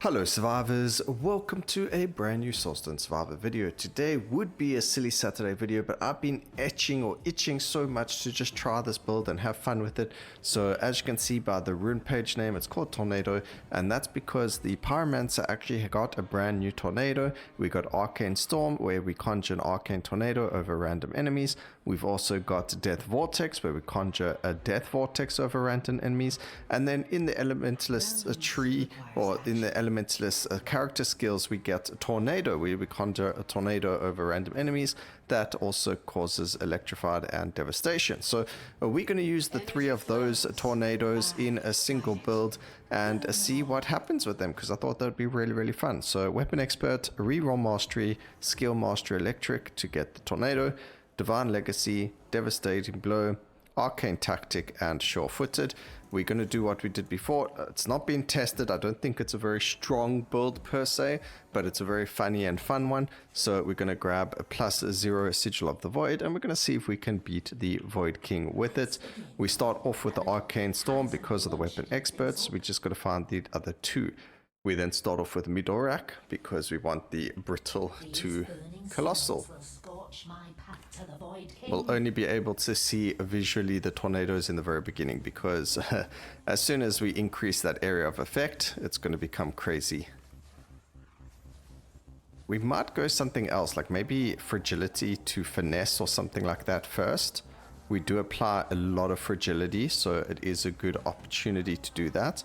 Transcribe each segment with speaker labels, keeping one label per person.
Speaker 1: Hello survivors, welcome to a brand new Soulstone survivor video. Today would be a silly Saturday video, but I've been itching so much to just try this build and have fun with it. So as you can see by the rune page name, it's called Tornado, and that's because the Pyromancer actually got a brand new tornado. We got Arcane Storm, where we conjure an Arcane Tornado over random enemies. We've also got Death Vortex, where we conjure a Death Vortex over random enemies. And then in the Elementalist tree, or in the Elementalist character skills, we get Tornado, where we conjure a tornado over random enemies that also causes electrified and devastation. So we're going to use the three of those tornadoes in a single build and see what happens with them, because I thought that would be really fun. So Weapon Expert, Reroll Mastery, Skill Mastery Electric to get the tornado, Divine Legacy, Devastating Blow, Arcane Tactic, and Sure-Footed. We're going to do what we did before. It's not been tested. I don't think it's a very strong build per se, but it's a very funny and fun one. So we're going to grab a +0 Sigil of the Void, and we're going to see if we can beat the Void King with it. We start off with the Arcane Storm because of the Weapon Experts. We just got to find the other two. We then start off with Midorak because we want the Brittle to Colossal. We'll only be able to see visually the tornadoes in the very beginning, because as soon as we increase that area of effect, it's going to become crazy. We might go something else, like maybe Fragility to Finesse or something like that first. We do apply a lot of Fragility, so it is a good opportunity to do that.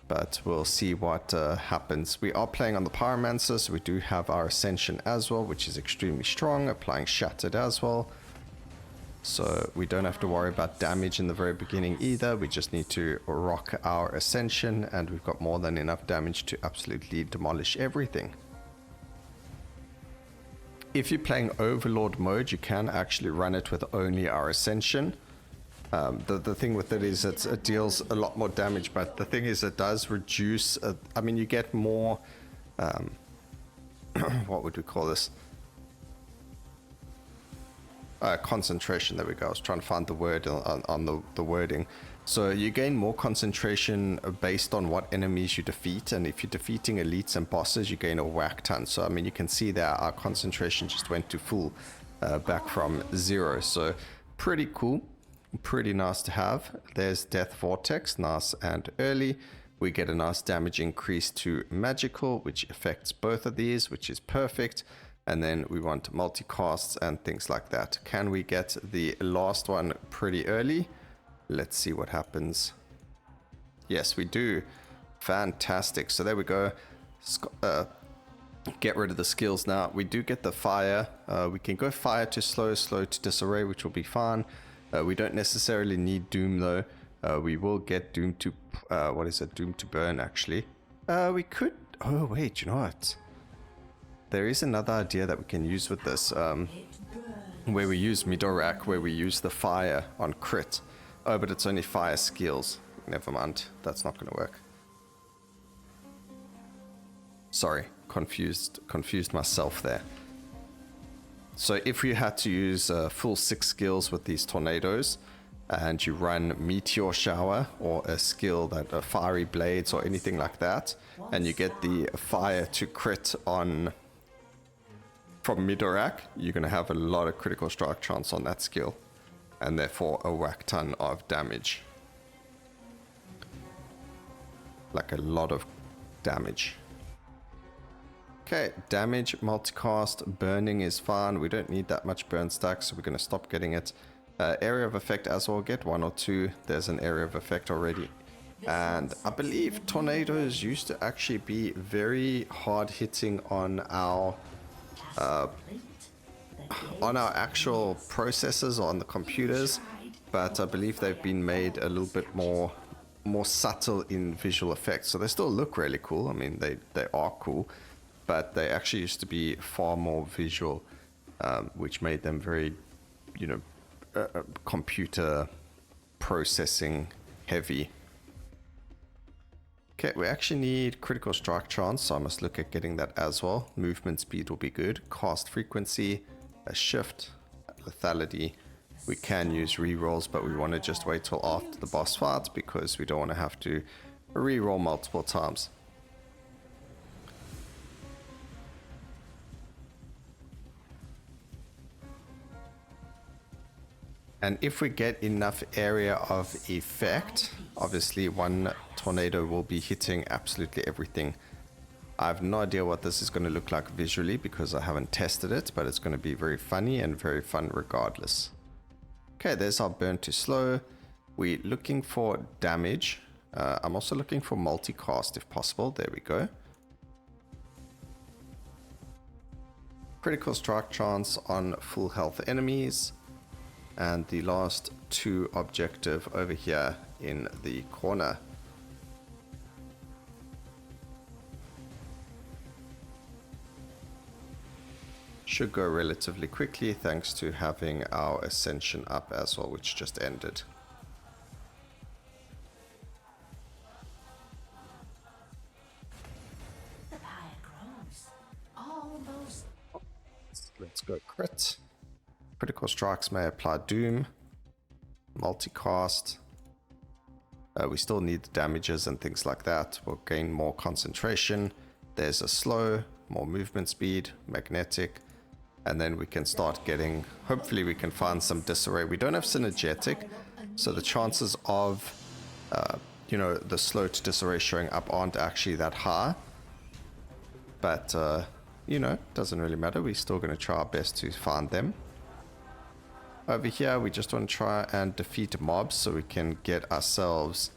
Speaker 1: But we'll see what happens. We are playing on the Pyromancer, so we do have our Ascension as well, which is extremely strong, applying Shattered as well. So we don't have to worry about damage in the very beginning either. We just need to rock our Ascension, and we've got more than enough damage to absolutely demolish everything. If you're playing Overlord mode, you can actually run it with only our Ascension. The thing with it is it deals a lot more damage, but the thing is it does reduce, I mean, you get more, what would we call this? Concentration, there we go. I was trying to find the word on the wording. So you gain more concentration based on what enemies you defeat, and if you're defeating elites and bosses, you gain a whack ton. So I mean, you can see that our concentration just went to full, back from 0. So pretty cool. Pretty nice to have. There's Death Vortex, nice and early. We get a nice damage increase to Magical, which affects both of these, which is perfect. And then we want multicasts and things like that. Can we get the last one pretty early? Let's see what happens. Yes, we do. Fantastic. So there we go. Get rid of the skills now. We do get the fire. We can go fire to slow to disarray, which will be fine. We don't necessarily need Doom though. We will get Doom to, what is it? Doom to burn actually. We could, oh wait, you know what? There is another idea that we can use with this, where we use Midorak, where we use the fire on crit. Oh, but it's only fire skills. Never mind, that's not gonna work. Sorry, confused myself there. So if you had to use full 6 skills with these tornadoes, and you run Meteor Shower or a skill that Fiery Blades or anything like that, and you get the fire to crit on from Midorak, you're going to have a lot of critical strike chance on that skill, and therefore a whack ton of damage. Like a lot of damage. Okay, damage, multicast, burning is fine. We don't need that much burn stack, so we're going to stop getting it. Area of effect as well, get 1 or 2. There's an area of effect already. And I believe tornadoes used to actually be very hard hitting on our actual processors or on the computers, but I believe they've been made a little bit more subtle in visual effects. So they still look really cool. I mean, they are cool. But they actually used to be far more visual, which made them very, you know, computer processing heavy. Okay, we actually need critical strike chance, so I must look at getting that as well. Movement speed will be good. Cast frequency, a shift, lethality. We can use rerolls, but we want to just wait till after the boss fight because we don't want to have to reroll multiple times. And if we get enough area of effect, obviously one tornado will be hitting absolutely everything. I have no idea what this is going to look like visually because I haven't tested it, but it's going to be very funny and very fun regardless. Okay, there's our burn to slow. We're looking for damage. I'm also looking for multicast if possible. There we go. Critical strike chance on full health enemies. And the last 2 objective over here in the corner. Should go relatively quickly thanks to having our ascension up as well, which just ended.
Speaker 2: The fire grows. Almost.
Speaker 1: Let's go crit. Critical strikes may apply doom. Multicast. We still need the damages and things like that. We'll gain more concentration. There's a slow, more movement speed, magnetic. And then we can start getting, hopefully we can find some disarray. We don't have synergetic, so the chances of, you know, the slow to disarray showing up aren't actually that high. But, you know, doesn't really matter. We're still going to try our best to find them. Over here, we just want to try and defeat mobs so we can get ourselves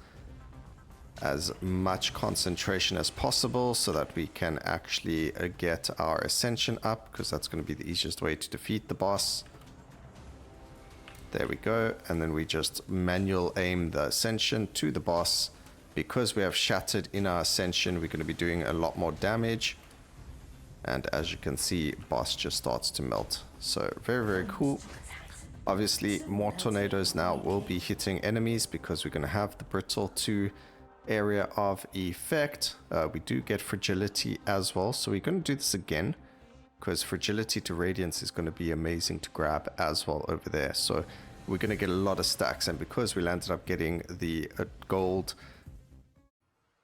Speaker 1: as much concentration as possible so that we can actually get our ascension up, because that's going to be the easiest way to defeat the boss. There we go. And then we just manual aim the ascension to the boss. Because we have shattered in our ascension, we're going to be doing a lot more damage. And as you can see, boss just starts to melt. So very, very cool. Obviously, more tornadoes now will be hitting enemies because we're going to have the brittle 2 area of effect. We do get fragility as well, so we're going to do this again because fragility to radiance is going to be amazing to grab as well over there. So we're going to get a lot of stacks, and because we landed up getting the gold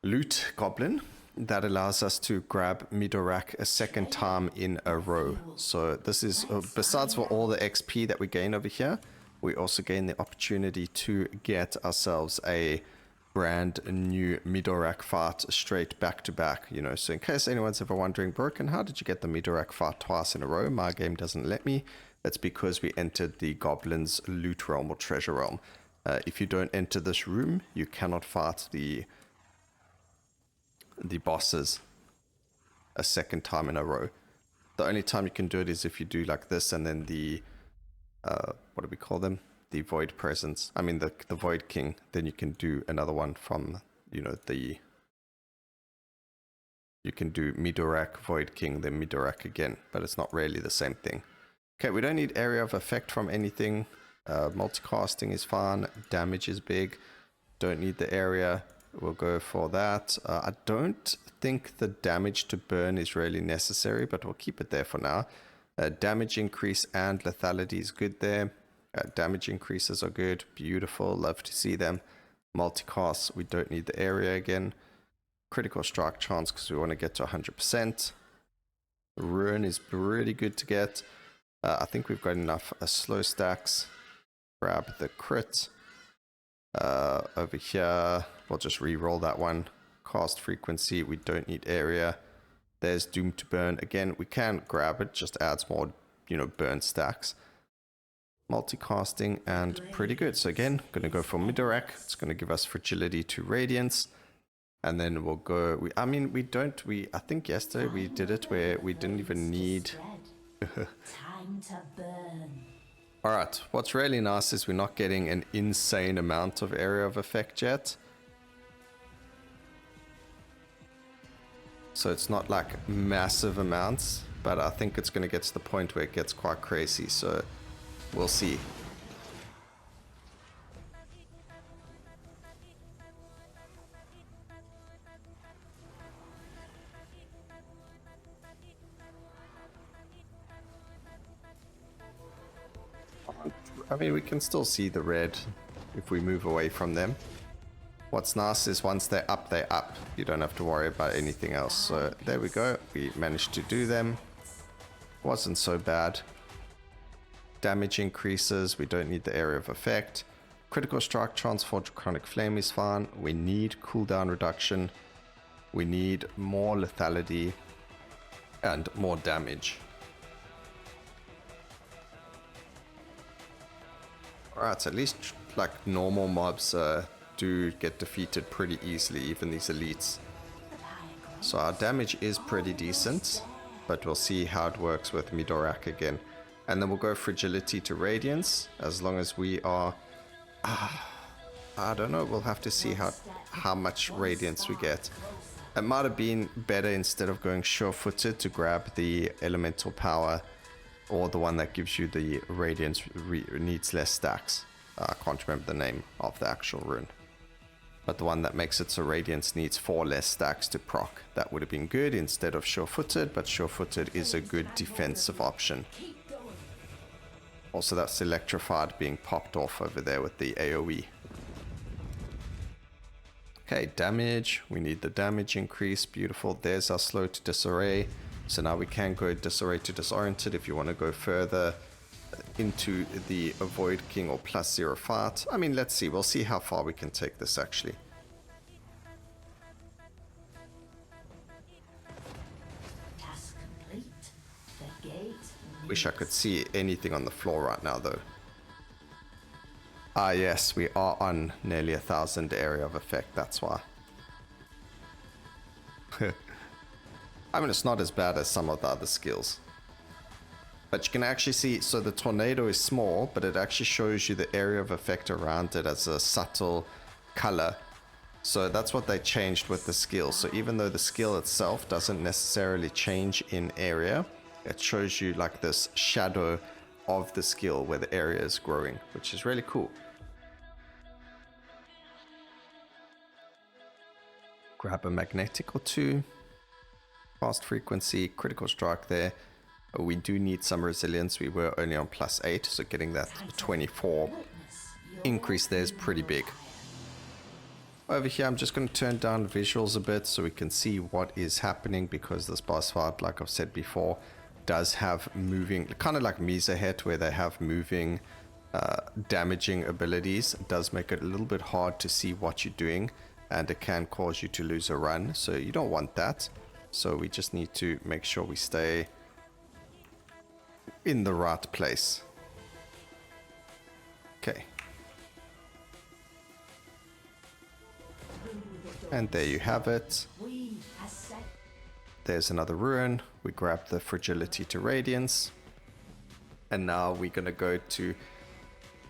Speaker 1: loot goblin, that allows us to grab Midorak a second time in a row. So this is besides for all the XP that we gain over here, we also gain the opportunity to get ourselves a brand new Midorak fight straight back to back, you know. So in case anyone's ever wondering, Broken, how did you get the Midorak fight twice in a row? My game doesn't let me. That's because we entered the Goblin's loot realm or treasure realm. If you don't enter this room, you cannot fight the bosses a second time in a row. The only time you can do it is if you do like this and then the what do we call them? The Void Presence. I mean the Void King. Then you can do another one from, you know, you can do Midorak, Void King, then Midorak again, but it's not really the same thing. Okay, we don't need area of effect from anything. Multicasting is fine. Damage is big. Don't need the area. We'll go for that. I don't think the damage to burn is really necessary, but we'll keep it there for now. Damage increase and lethality is good there. Damage increases are good. Beautiful. Love to see them. Multicast, we don't need the area again. Critical strike chance because we want to get to 100%. Ruin is pretty good to get. I think we've got enough slow stacks. Grab the crit. Over here, we'll just re-roll that one. Cast frequency, we don't need area. There's Doom to Burn. Again, we can grab it, just adds more, you know, burn stacks. Multicasting and pretty good. So again, going to go for Midorak. It's going to give us fragility to radiance. And then we'll go, I think yesterday we did it where we didn't even need...
Speaker 2: Time to burn.
Speaker 1: Alright, what's really nice is we're not getting an insane amount of area of effect yet. So it's not like massive amounts, but I think it's going to get to the point where it gets quite crazy, so we'll see. I mean, we can still see the red if we move away from them. What's nice is once they're up, they're up. You don't have to worry about anything else. So there we go. We managed to do them. Wasn't so bad. Damage increases, we don't need the area of effect. Critical strike chance for Draconic Flame is fine. We need cooldown reduction. We need more lethality and more damage. Alright, so at least like normal mobs do get defeated pretty easily, even these elites. So our damage is pretty decent, but we'll see how it works with Midorak again. And then we'll go Fragility to Radiance, as long as we are... I don't know, we'll have to see how much Radiance we get. It might have been better instead of going Sure-Footed to grab the Elemental Power, or the one that gives you the Radiance needs less stacks. I can't remember the name of the actual rune. But the one that makes it so Radiance needs 4 less stacks to proc. That would have been good instead of Sure-Footed, but Sure-Footed is a good defensive option. Also, that's Electrified being popped off over there with the AoE. Okay, damage. We need the damage increase. Beautiful. There's our slow to disarray. So now we can go disarray to disoriented if you want to go further into the Avoid King or +0 fight. I mean, let's see. We'll see how far we can take this actually.
Speaker 2: Task complete. The gate.
Speaker 1: Wish I could see anything on the floor right now though. Ah yes, we are on nearly 1,000 area of effect, that's why. I mean, it's not as bad as some of the other skills. But you can actually see, so the tornado is small, but it actually shows you the area of effect around it as a subtle color. So that's what they changed with the skill. So even though the skill itself doesn't necessarily change in area, it shows you like this shadow of the skill where the area is growing, which is really cool. Grab a magnetic or two. Fast frequency, critical strike there. We do need some resilience. We were only on +8, so getting that 24 increase there is pretty big. Over here, I'm just going to turn down visuals a bit so we can see what is happening, because this boss fight, like I've said before, does have moving, kind of like Misa Het, where they have moving, damaging abilities. It does make it a little bit hard to see what you're doing, and it can cause you to lose a run, so you don't want that. So we just need to make sure we stay in the right place. Okay. And there you have it. There's another rune. We grab the Fragility to Radiance. And now we're going to go to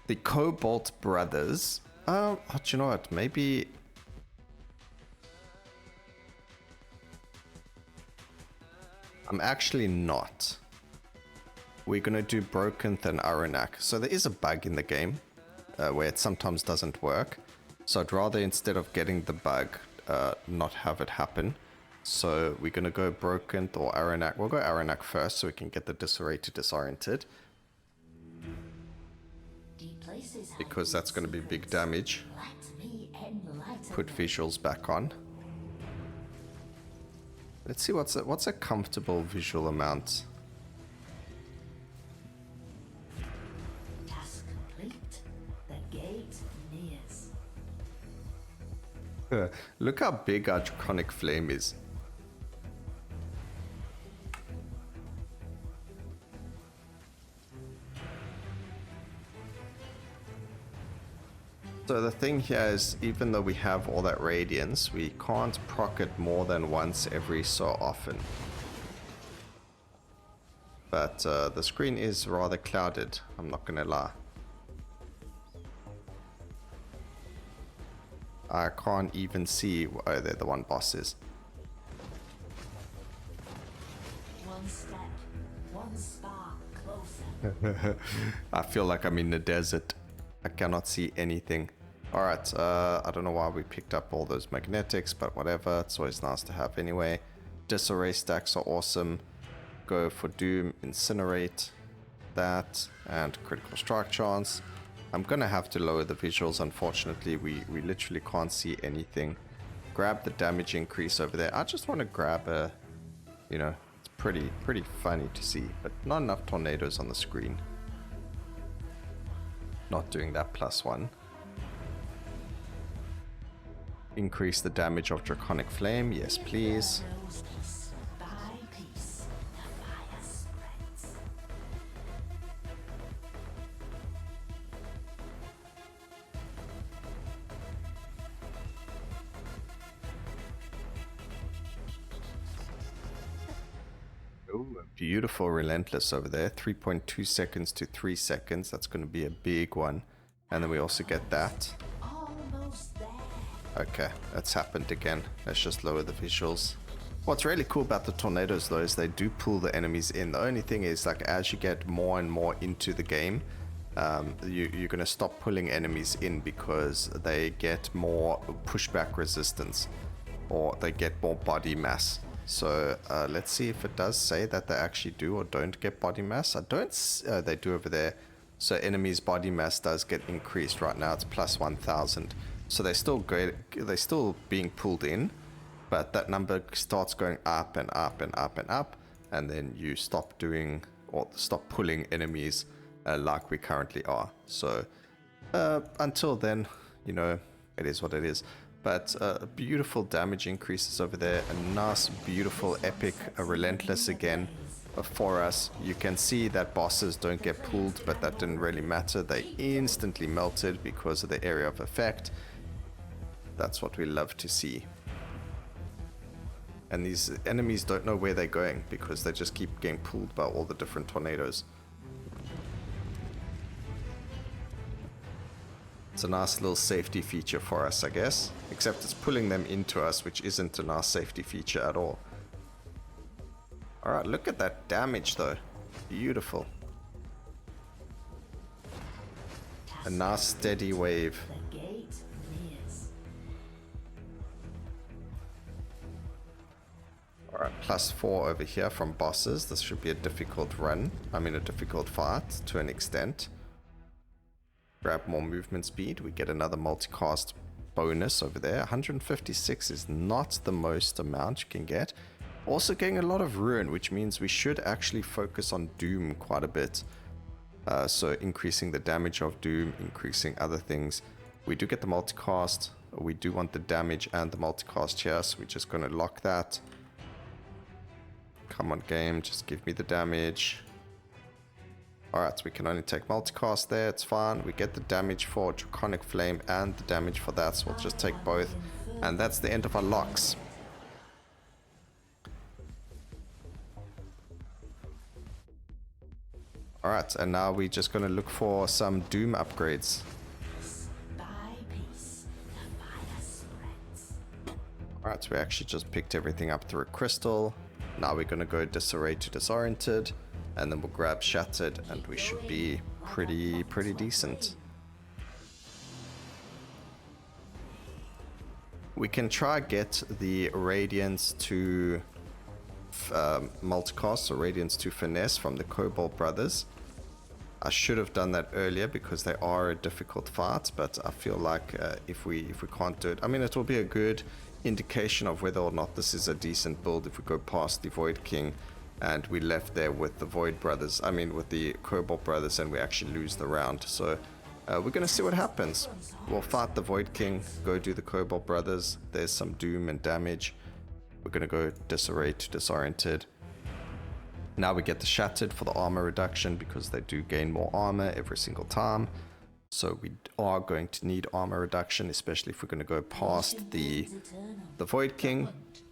Speaker 1: the Cobalt Brothers. Do you know what? Maybe... I'm actually not. We're going to do Brokenth and Aranak. So there is a bug in the game where it sometimes doesn't work. So I'd rather, instead of getting the bug, not have it happen. So we're going to go Brokenth or Aranak. We'll go Aranak first so we can get the Disarray to Disoriented. Because that's going to be big damage. Put visuals back on. Let's see what's a comfortable visual amount.
Speaker 2: Task complete. The gate nears.
Speaker 1: Look how big our Draconic Flame is. So the thing here is, even though we have all that radiance, we can't proc it more than once every so often. But the screen is rather clouded, I'm not gonna lie. I can't even see, oh, they're the one bosses.
Speaker 2: One step, one spark closer.
Speaker 1: I feel like I'm in the desert. I cannot see anything. Alright, I don't know why we picked up all those magnetics, but whatever, it's always nice to have anyway. Disarray stacks are awesome. Go for Doom, Incinerate, that, and Critical Strike Chance. I'm gonna have to lower the visuals, unfortunately, we literally can't see anything. Grab the damage increase over there. I just want to grab a, you know, it's pretty funny to see, but not enough tornadoes on the screen. not doing that +1. Increase the damage of Draconic Flame, yes please.
Speaker 2: Piece by piece, the fire spreads.
Speaker 1: Ooh, a beautiful Relentless over there. 3.2 seconds to 3 seconds. That's going to be a big one. And then we also get that.
Speaker 2: Almost there.
Speaker 1: Okay, that's happened again. Let's just lower the visuals. What's really cool about the tornadoes though is they do pull the enemies in. The only thing is, like, as you get more and more into the game, you're going to stop pulling enemies in because they get more pushback resistance, or they get more body mass. So let's see if it does say that they actually do or don't get body mass. I don't. They do over there. So enemies' body mass does get increased. Right now it's +1000. So they're still great. They're still being pulled in, but that number starts going up and up and up and up, and then you stop doing or stop pulling enemies like we currently are. So until then, you know, it is what it is. But beautiful damage increases over there. A nice, beautiful, epic, Relentless again for us. You can see that bosses don't get pulled, but that didn't really matter. They instantly melted because of the area of effect. That's what we love to see. And these enemies don't know where they're going because they just keep getting pulled by all the different tornadoes. It's a nice little safety feature for us, I guess. Except it's pulling them into us, which isn't a nice safety feature at all. Alright, look at that damage though. Beautiful. A nice steady wave.
Speaker 2: The gate nears.
Speaker 1: Alright, +4 over here from bosses. This should be a difficult run. I mean, a difficult fight to an extent. Grab more movement speed. We get another multicast bonus over there. 156 is not the most amount you can get. Also getting a lot of ruin, which means we should actually focus on Doom quite a bit. So increasing the damage of Doom, increasing other things. We do get the multicast. We do want the damage and the multicast here, so we're just going to lock that. Come on game, just give me the damage. Alright, so we can only take multicast there, it's fine. We get the damage for Draconic Flame and the damage for that, so we'll just take both. And that's the end of our locks. Alright, and now we're just going to look for some Doom upgrades.
Speaker 2: By piece, the fire spreads.
Speaker 1: Alright, so we actually just picked everything up through a crystal. Now we're going to go Disarray to Disoriented. And then we'll grab Shattered, and we should be pretty decent. We can try get the Radiance to multicast, or Radiance to Finesse from the Cobalt brothers. I should have done that earlier because they are a difficult fight, but I feel like if we can't do it, I mean, it will be a good indication of whether or not this is a decent build if we go past the Void King. And we left there with the Void Brothers, I mean with the Cobalt Brothers, and we actually lose the round. So we're going to see what happens. We'll fight the Void King, go do the Cobalt Brothers. There's some Doom and damage. We're going to go Disarray to Disoriented. Now we get the Shattered for the armor reduction because they do gain more armor every single time. So we are going to need armor reduction, especially if we're going to go past the Void King.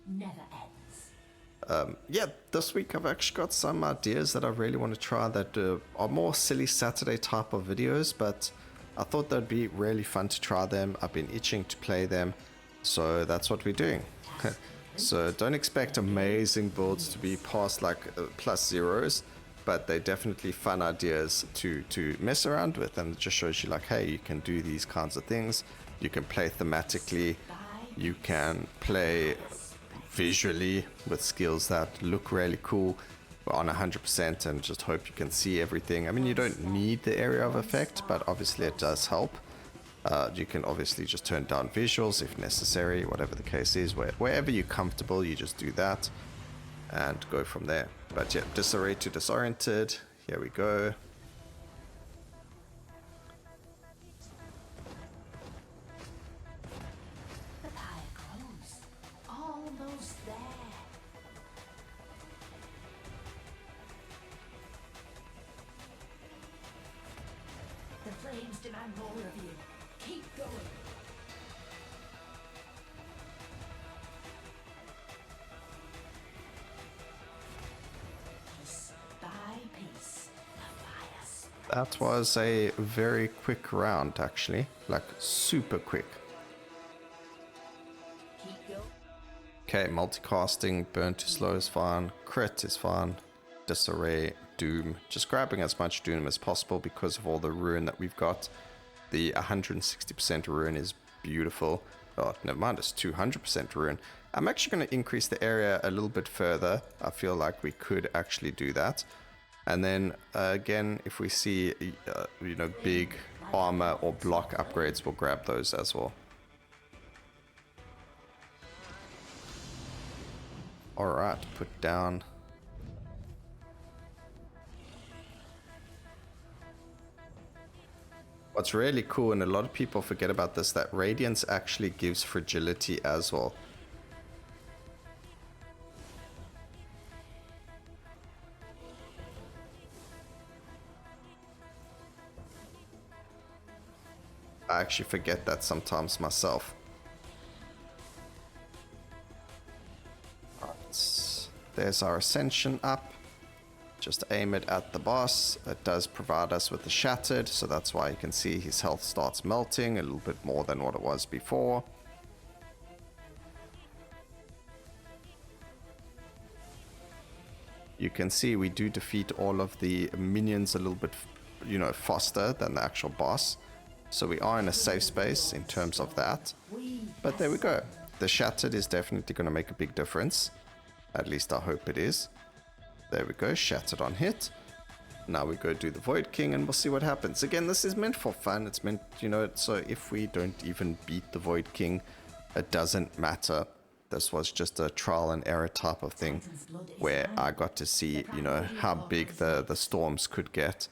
Speaker 2: Never ends.
Speaker 1: Yeah, this week I've actually got some ideas that I really want to try that are more silly Saturday type of videos, but I thought that'd be really fun to try them. I've been itching to play them, so that's what we're doing. So don't expect amazing builds to be past like +0s, but they're definitely fun ideas to mess around with, and it just shows you like, hey, you can do these kinds of things. You can play thematically, you can play visually with skills that look really cool on 100% and just hope you can see everything. I mean, you don't need the area of effect, but obviously it does help. You can obviously just turn down visuals if necessary, whatever the case is. Wherever you're comfortable, you just do that and go from there. But yeah, Disarray to Disoriented, here we go.
Speaker 2: flames demand more of you. Keep going. Piece by piece, the fire spreads.
Speaker 1: That was a very quick round, actually. Like, super quick.
Speaker 2: Keep going.
Speaker 1: Okay, multicasting, burn to slow is fine. Crit is fine. Disarray, doom. Just grabbing as much doom as possible because of all the ruin that we've got. The 160% ruin is beautiful. Oh, never mind, it's 200% ruin. I'm actually going to increase the area a little bit further. I feel like we could actually do that. And then again, if we see, you know, big armor or block upgrades, we'll grab those as well. Alright, put down. What's really cool, and a lot of people forget about this, that Radiance actually gives fragility as well. I actually forget that sometimes myself. Right. There's our ascension up. Just aim it at the boss. It does provide us with the shattered, so that's why you can see his health starts melting a little bit more than what it was before. You can see we do defeat all of the minions a little bit, you know, faster than the actual boss. So we are in a safe space in terms of that. But there we go. The shattered is definitely going to make a big difference. At least I hope it is. There we go, shattered on hit. Now we go do the Void King and we'll see what happens. Again, this is meant for fun. It's meant, you know, so if we don't even beat the Void King, it doesn't matter. This was just a trial and error type of thing where I got to see, you know, how big the storms could get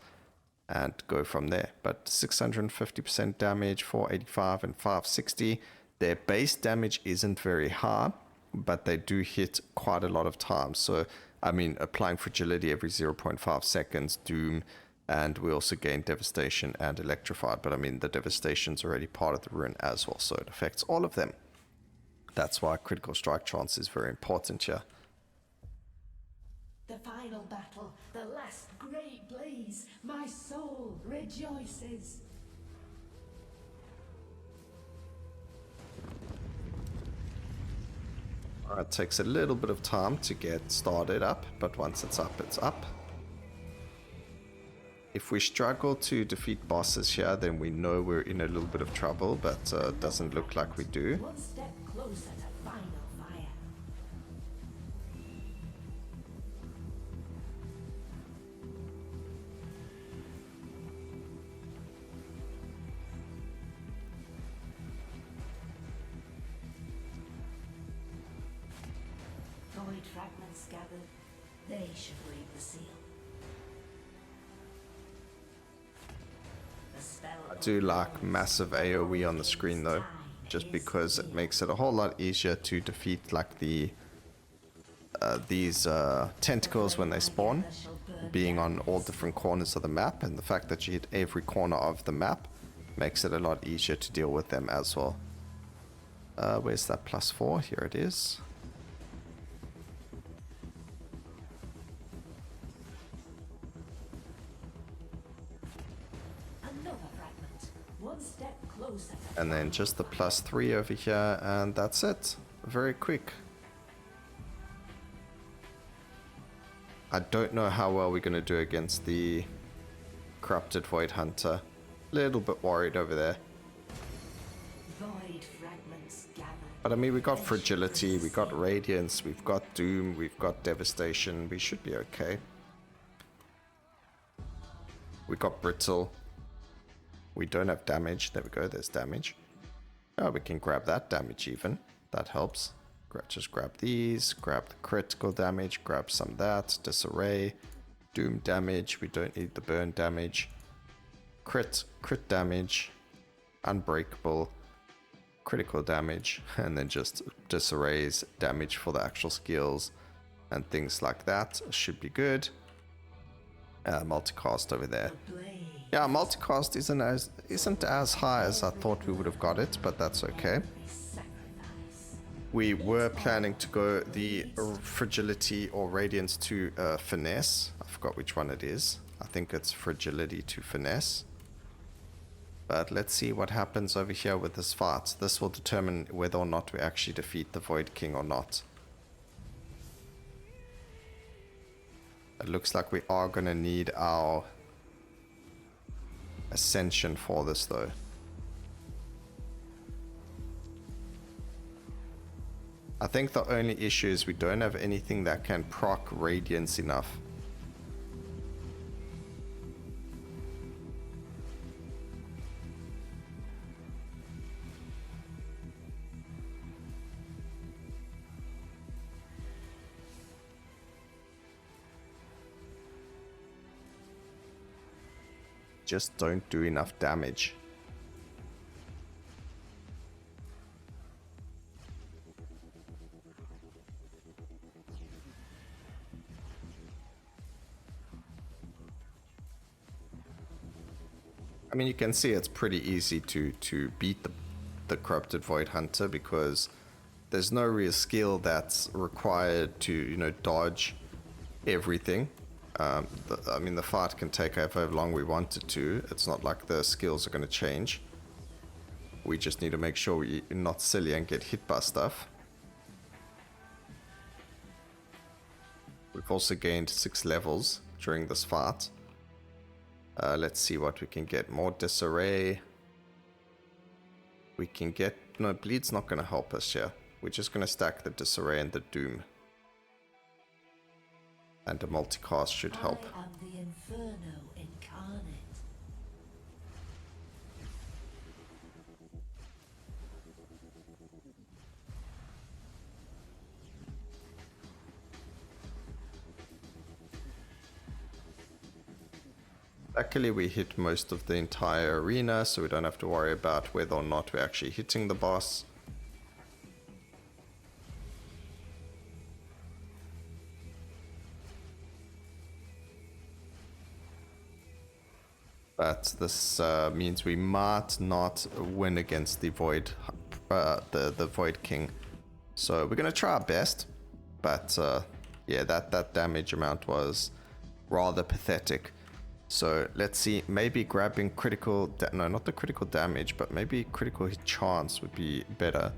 Speaker 1: and go from there. But 650% damage, 485 and 560. Their base damage isn't very high, but they do hit quite a lot of times. So I mean, applying fragility every 0.5 seconds, doom, and we also gain devastation and electrified. But I mean, the devastation's already part of the ruin as well, so it affects all of them. That's why critical strike chance is very important here.
Speaker 2: The final battle, the last great blaze. My soul rejoices.
Speaker 1: It takes a little bit of time to get started up, but once it's up, it's up. If we struggle to defeat bosses here, then we know we're in a little bit of trouble, but it doesn't look like we do.
Speaker 2: One step closer to final fire. Void fragments gathered. They should read the seal. The spell
Speaker 1: I do like massive AoE on the screen though, just because it makes it a whole lot easier to defeat like the these tentacles when they spawn, being on all different corners of the map, and the fact that you hit every corner of the map makes it a lot easier to deal with them as well. Where's that +4? Here it is.
Speaker 2: Another fragment. One step closer.
Speaker 1: And then just the +3 over here, and that's it. Very quick. I don't know how well we're going to do against the Corrupted Void Hunter. Little bit worried over there.
Speaker 2: Void fragments gathered.
Speaker 1: But I mean, we got Fragility, we got Radiance, we've got Doom, we've got Devastation. We should be okay. We got Brittle. We don't have damage. There we go, there's damage. Oh, we can grab that damage even. That helps. Just grab these, grab the critical damage, grab some of that, disarray, doom damage, we don't need the burn damage, crit damage, unbreakable, critical damage, and then just disarrays damage for the actual skills and things like that. Should be good. Multicast over there.
Speaker 2: The blaze.
Speaker 1: Yeah, multicast isn't as high as I thought we would have got it, but that's okay. We were planning to go the fragility or radiance to finesse. I forgot which one it is. I think it's fragility to finesse. But let's see what happens over here with this fight. This will determine whether or not we actually defeat the Void King or not. It looks like we are going to need our ascension for this though. I think the only issue is we don't have anything that can proc radiance enough. Just don't do enough damage. I mean, you can see it's pretty easy to beat the Corrupted Void Hunter because there's no real skill that's required to, you know, dodge everything. I mean, the fight can take however long we want it to. It's not like the skills are going to change. We just need to make sure we're not silly and get hit by stuff. We've also gained 6 levels during this fight. Let's see what we can get. More disarray. We can get... No, bleed's not going to help us here. We're just going to stack the disarray and the doom. And a multicast should help.
Speaker 2: I am the Inferno incarnate.
Speaker 1: Luckily we hit most of the entire arena, so we don't have to worry about whether or not we're actually hitting the boss. But this means we might not win against the Void, the Void King. So we're gonna try our best, but yeah, that damage amount was rather pathetic. So let's see, maybe grabbing critical, no, not the critical damage, but maybe critical hit chance would be better.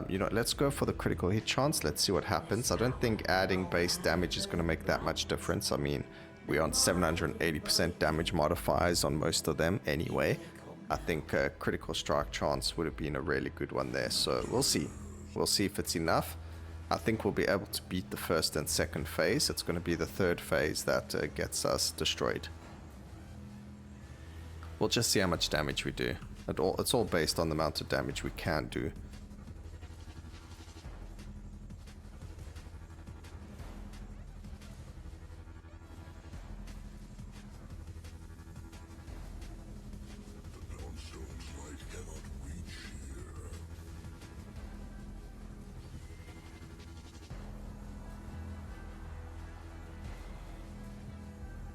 Speaker 1: You know, let's go for the critical hit chance. Let's see what happens. I don't think adding base damage is going to make that much difference. I mean, we're on 780% damage modifiers on most of them anyway. I think critical strike chance would have been a really good one there. So we'll see. We'll see if it's enough. I think we'll be able to beat the first and second phase. It's going to be the third phase that gets us destroyed. We'll just see how much damage we do. It's all based on the amount of damage we can do.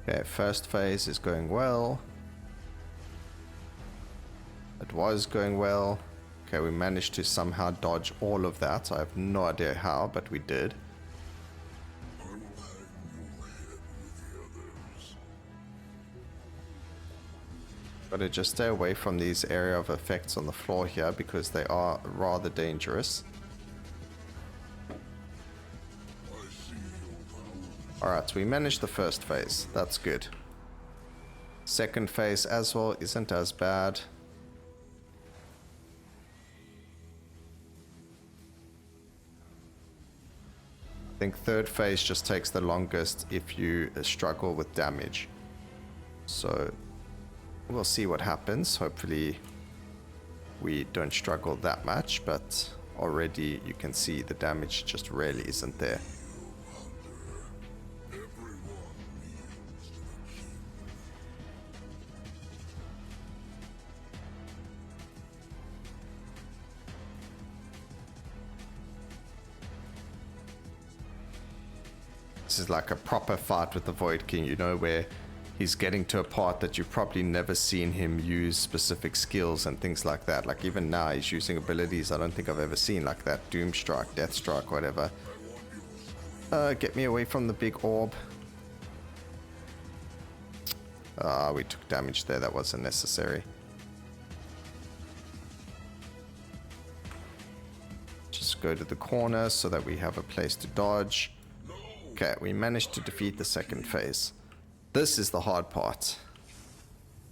Speaker 1: Okay, first phase is going well. It was going well. Okay, we managed to somehow dodge all of that. I have no idea how, but we did. Gotta just stay away from these area of effects on the floor here because they are rather dangerous. Alright, we managed the first phase. That's good. Second phase as well isn't as bad. I think third phase just takes the longest if you struggle with damage. So we'll see what happens. Hopefully we don't struggle that much, but already you can see the damage just really isn't there. This is like a proper fight with the Void King, you know, where he's getting to a part that you've probably never seen him use specific skills and things like that. Like even now he's using abilities I don't think I've ever seen, like that Doom Strike, Death Strike, whatever. Get me away from the big orb. We took damage there, that wasn't necessary. Just go to the corner so that we have a place to dodge. Okay, we managed to defeat the second phase. This is the hard part.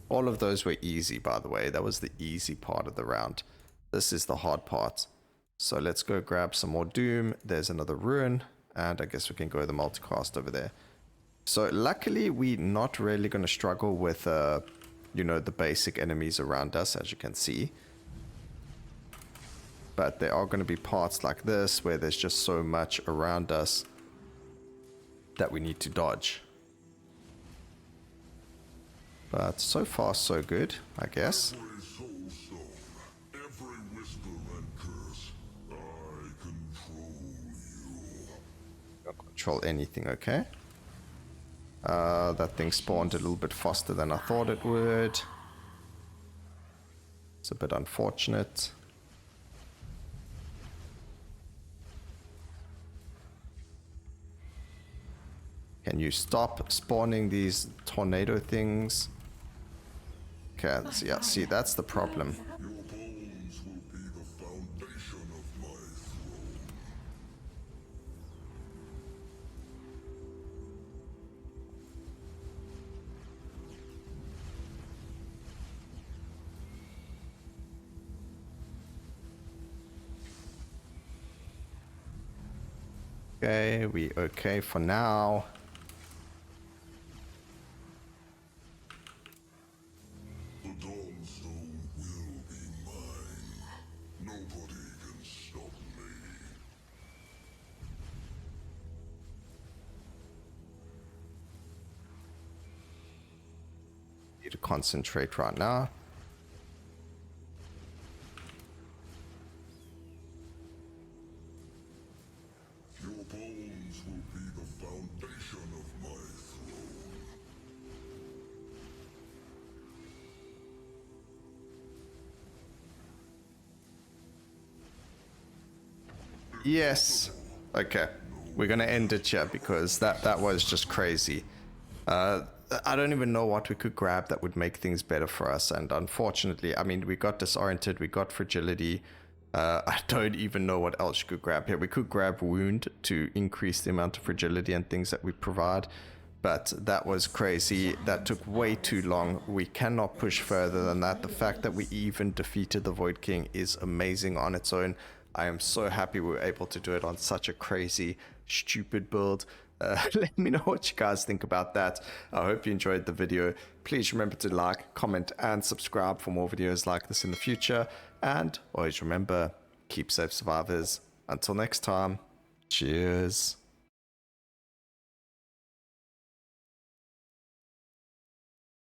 Speaker 1: All of those were easy, by the way. That was the easy part of the round. This is the hard part. So let's go grab some more Doom. There's another rune. And I guess we can go the multicast over there. So luckily, we're not really going to struggle with, you know, the basic enemies around us, as you can see. But there are going to be parts like this where there's just so much around us that we need to dodge. But so far, so good, I guess.
Speaker 3: Every soulstone, every whisper and curse, I control you.
Speaker 1: Don't control anything, okay? That thing spawned a little bit faster than I thought it would. It's a bit unfortunate. Can you stop spawning these tornado things? Okay, yeah, see, that's the problem.
Speaker 3: Your bones will be the foundation of my throne.
Speaker 1: Okay, we okay for now.
Speaker 3: The Dawnstone will be mine. Nobody can stop me.
Speaker 1: Need to concentrate right now.
Speaker 3: Your bones will be the foundation of my throne.
Speaker 1: Yes. Okay. We're gonna end it here because that was just crazy. I don't even know what we could grab that would make things better for us, and unfortunately, I mean, we got disoriented, we got fragility. I don't even know what else you could grab here. We could grab wound to increase the amount of fragility and things that we provide, but that was crazy. That took way too long. We cannot push further than that. The fact that we even defeated the Void King is amazing on its own. I am so happy we were able to do it on such a crazy, stupid build. Let me know what you guys think about that. I hope you enjoyed the video. Please remember to like, comment, and subscribe for more videos like this in the future. And always remember, keep safe, survivors. Until next time, cheers.